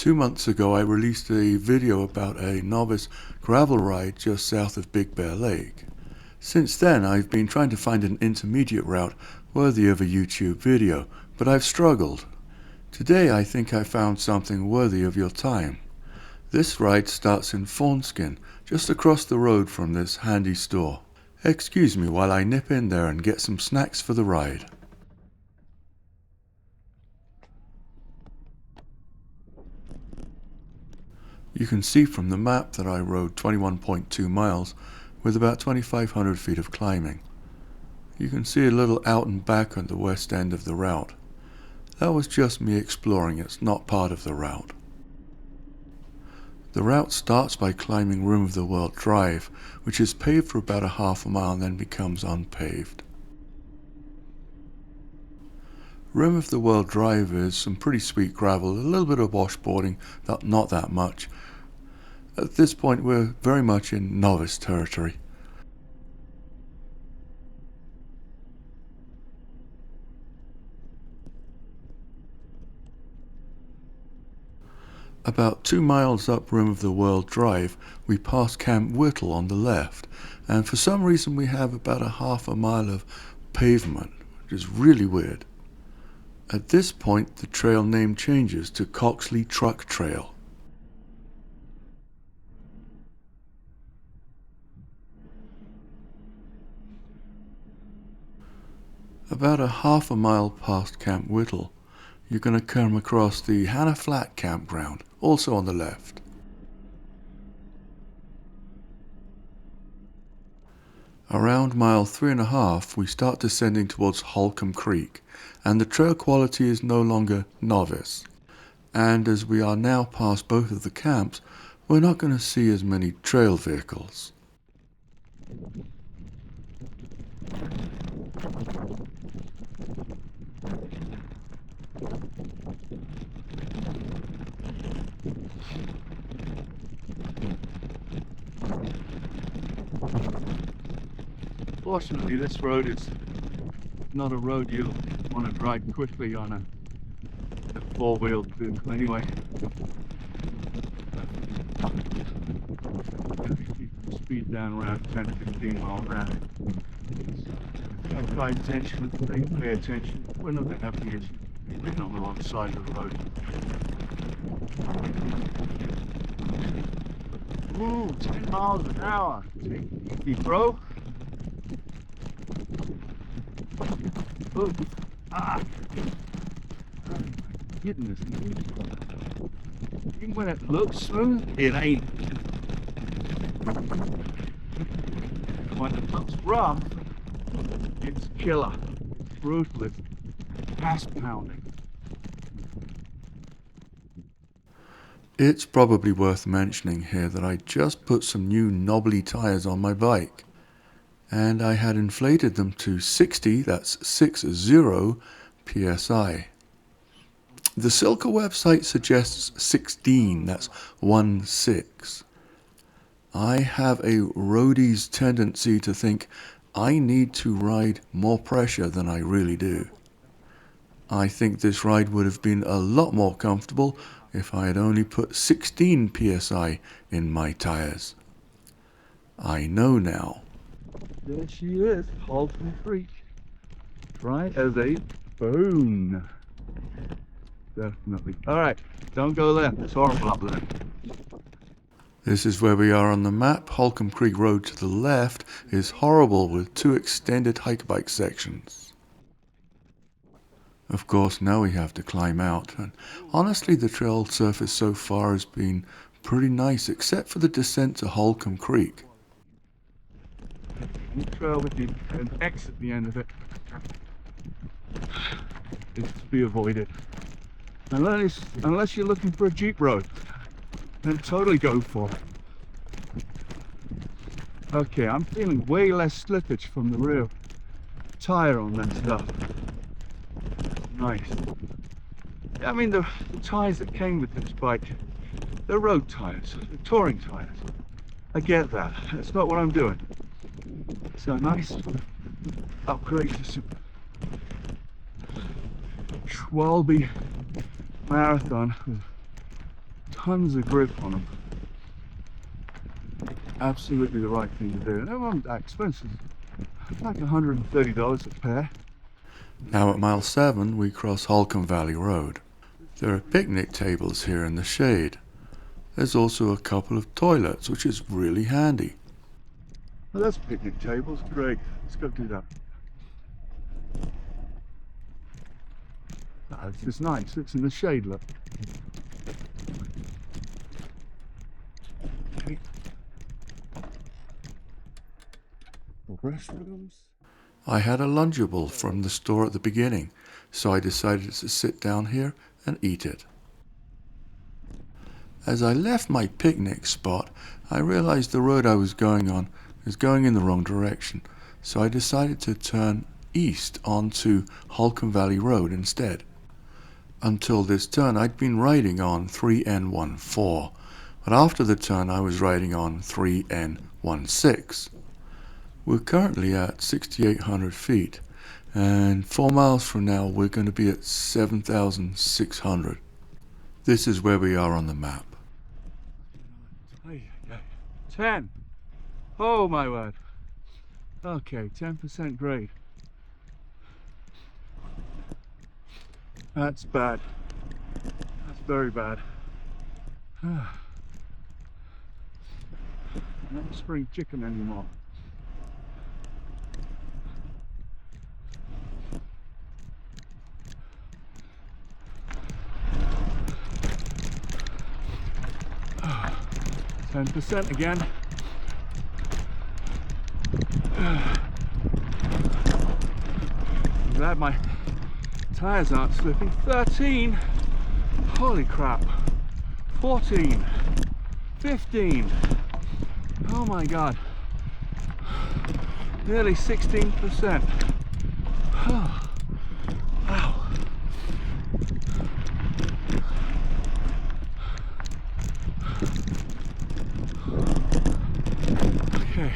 2 months ago I released a video about a novice gravel ride just south of Big Bear Lake. Since then I've been trying to find an intermediate route worthy of a YouTube video, but I've struggled. Today I think I found something worthy of your time. This ride starts in Fawnskin, just across the road from this handy store. Excuse me while I nip in there and get some snacks for the ride. You can see from the map that I rode 21.2 miles with about 2,500 feet of climbing. You can see a little out and back on the west end of the route. That was just me exploring, it's not part of the route. The route starts by climbing Rim of the World Drive, which is paved for about a half a mile and then becomes unpaved. Rim of the World Drive is some pretty sweet gravel, a little bit of washboarding, not that much. At this point we're very much in novice territory. About 2 miles up Rim of the World Drive we pass Camp Whittle on the left, and for some reason we have about a half a mile of pavement, which is really weird. At this point the trail name changes to Coxley Truck Trail. About a half a mile past Camp Whittle, you're going to come across the Hannah Flat campground, also on the left. Around mile 3.5, we start descending towards Holcomb Creek, and the trail quality is no longer novice. And as we are now past both of the camps, we're not going to see as many trail vehicles. Fortunately, this road is not a road you'll want to drive quickly on a four-wheeled vehicle anyway. Keep the speed down around 10-15 miles an hour. Pay attention, pay attention. We're not going to have the issue being on the wrong side of the road. Ooh, 10 miles an hour. Take it easy, bro. Ooh. Ah. Oh my goodness. Even when it looks smooth, it ain't. When it looks rough, it's killer. It's brutal. It's ass pounding. It's probably worth mentioning here that I just put some new knobbly tires on my bike, and I had inflated them to 60, that's 60 psi. The Silka website suggests 16, that's 16. I have a roadie's tendency to think I need to ride more pressure than I really do. I think this ride would have been a lot more comfortable if I had only put 16 psi in my tires. I know now. There she is, Holcomb Creek. Dry as a bone. Definitely. Alright, don't go there. It's horrible up there. This is where we are on the map. Holcomb Creek Road to the left is horrible with 2 extended hike bike sections. Of course, now we have to climb out, and honestly the trail surface so far has been pretty nice except for the descent to Holcomb Creek. The trail with an X at the end of it is to be avoided. Unless you're looking for a Jeep road, then totally go for it. Okay, I'm feeling way less slippage from the rear tire on that stuff. Nice. I mean, the tires that came with this bike, they're road tires, they're touring tires. I get that. That's not what I'm doing. So nice upgrade to some Schwalbe Marathon with tons of grip on them. Absolutely the right thing to do. And they weren't that expensive. Like $130 a pair. Now at mile 7 we cross Holcomb Valley Road. There are picnic tables here in the shade. There's also a couple of toilets, which is really handy. Well, that's picnic tables, great. Let's go do that. Oh, this is nice, it's in the shade, look. Okay. Restrooms. I had a Lunchable from the store at the beginning, so I decided to sit down here and eat it. As I left my picnic spot, I realized the road I was going on was going in the wrong direction, so I decided to turn east onto Holcomb Valley Road instead. Until this turn, I'd been riding on 3N14, but after the turn I was riding on 3N16. We're currently at 6,800 feet, and 4 miles from now we're going to be at 7,600. This is where we are on the map. 10. Oh my word. Okay, 10% grade. That's bad. That's very bad. Not spring chicken anymore. Oh, 10% again. I'm glad my tires aren't slipping. 13. Holy crap. 14. 15. Oh my god. Nearly 16%. Oh. Wow. Okay.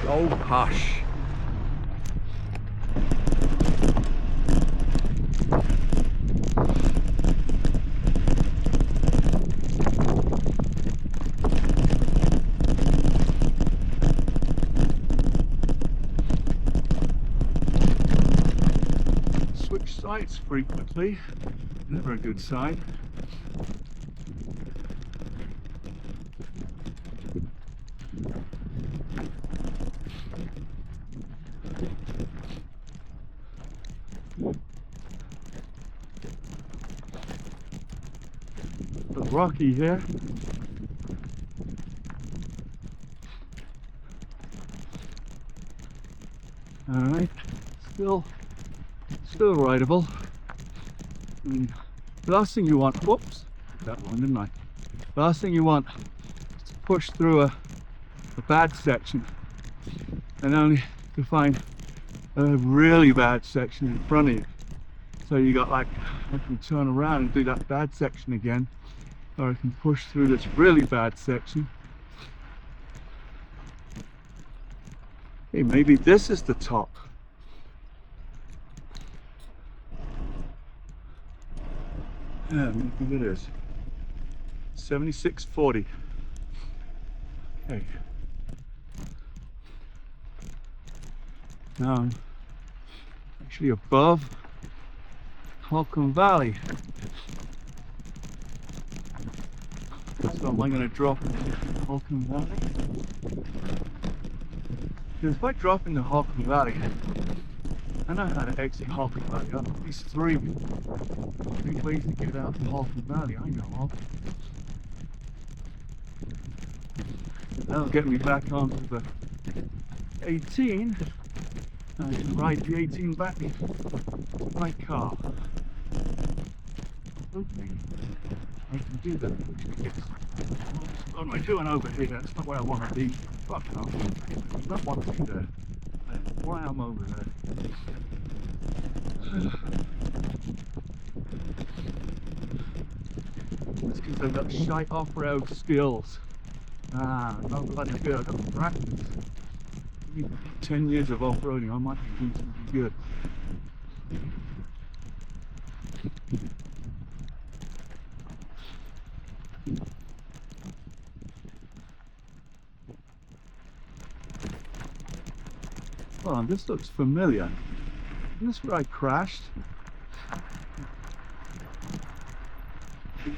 Oh, hush. Switch sides frequently, never a good sign. Bit rocky here. All right, still rideable. I mean, the last thing you want, whoops, that one, didn't I? The last thing you want is to push through a bad section and only to find a really bad section in front of you. So you got like, I can turn around and do that bad section again, or I can push through this really bad section. Hey, maybe this is the top. Yeah, maybe it is. 7640. Okay. Now I'm actually above Holcomb Valley. So am I going to drop into Holcomb Valley? Because if I drop into Holcomb Valley, I know how to exit Holcomb Valley. I've at least three ways to get out of Holcomb Valley. I know of. That'll get me back onto the 18. I can ride the 18 back to my car. Hoping I can do that. What am I doing over here? That's not where I want to be. Fuck off. I do not want to be there. Why am I over there? It's because I've got shite off-road skills. No bloody good. I've got to practice. 10 years of off-roading, I might be doing something good. Well, this looks familiar. Isn't this where I crashed?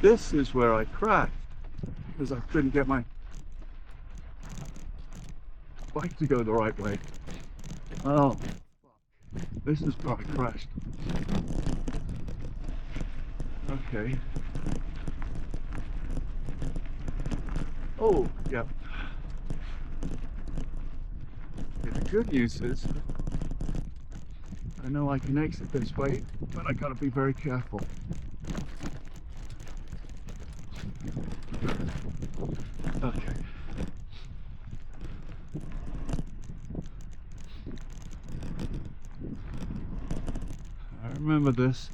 This is where I crashed because I couldn't get my bike to go the right way. Oh, this is where I crashed. Okay. Oh, yeah. The good news is I know I can exit this way, but I gotta be very careful. Okay. I remember this.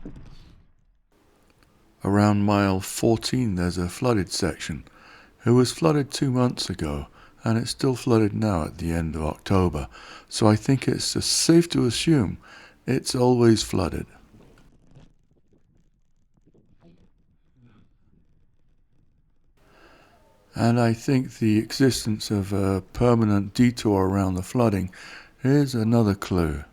Around mile 14 there's a flooded section. It was flooded 2 months ago, and it's still flooded now at the end of October, so I think it's safe to assume it's always flooded. And I think the existence of a permanent detour around the flooding is another clue.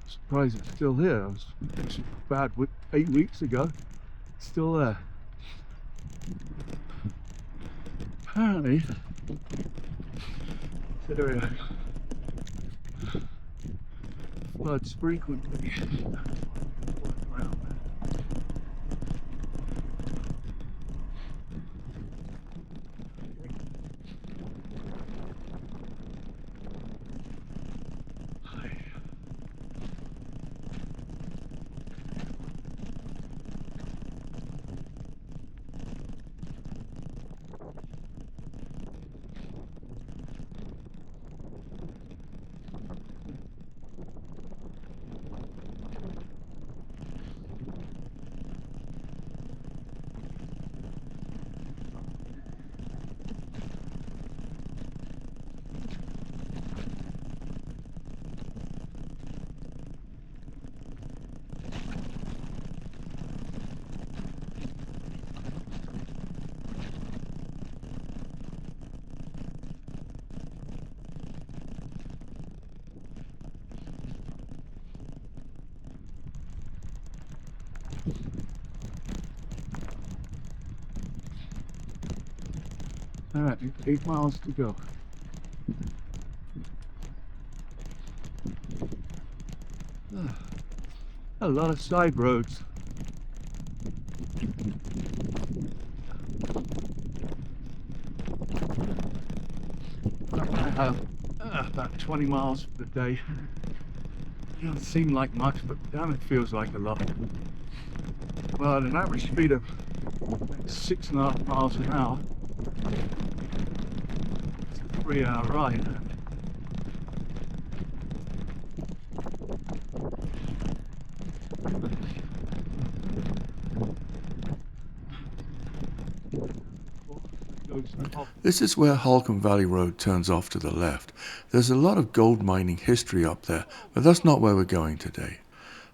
Surprised it's still here. It was bad 8 weeks ago. It's still there. Apparently, this area floods frequently. Around there. Alright, 8 miles to go. A lot of side roads. I have about 20 miles for the day. It doesn't seem like much, but damn, it feels like a lot. Well, at an average speed of 6.5 miles an hour, it's a 3-hour ride. This is where Holcomb Valley Road turns off to the left. There's a lot of gold mining history up there, but that's not where we're going today.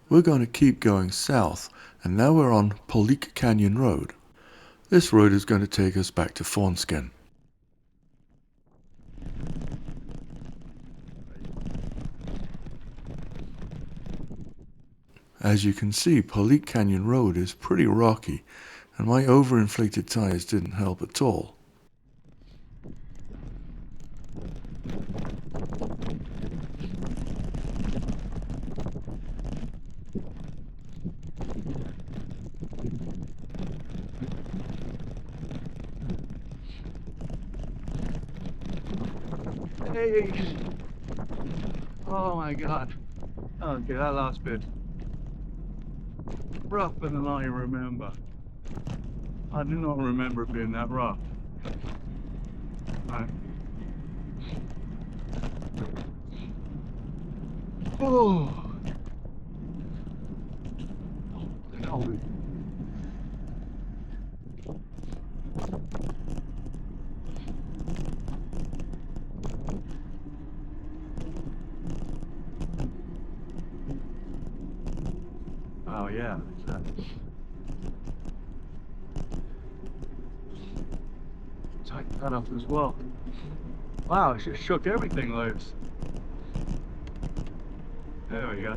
We're going to keep going south, and now we're on Polique Canyon Road. This road is going to take us back to Fawnskin. As you can see, Polique Canyon Road is pretty rocky. and my overinflated tires didn't help at all. Hey! Oh my god. Okay, that last bit. Rougher than I remember. I do not remember it being that rough. Right. Oh! Holy. Oh yeah. Tighten that up as well. Wow, it just shook everything loose. There we go.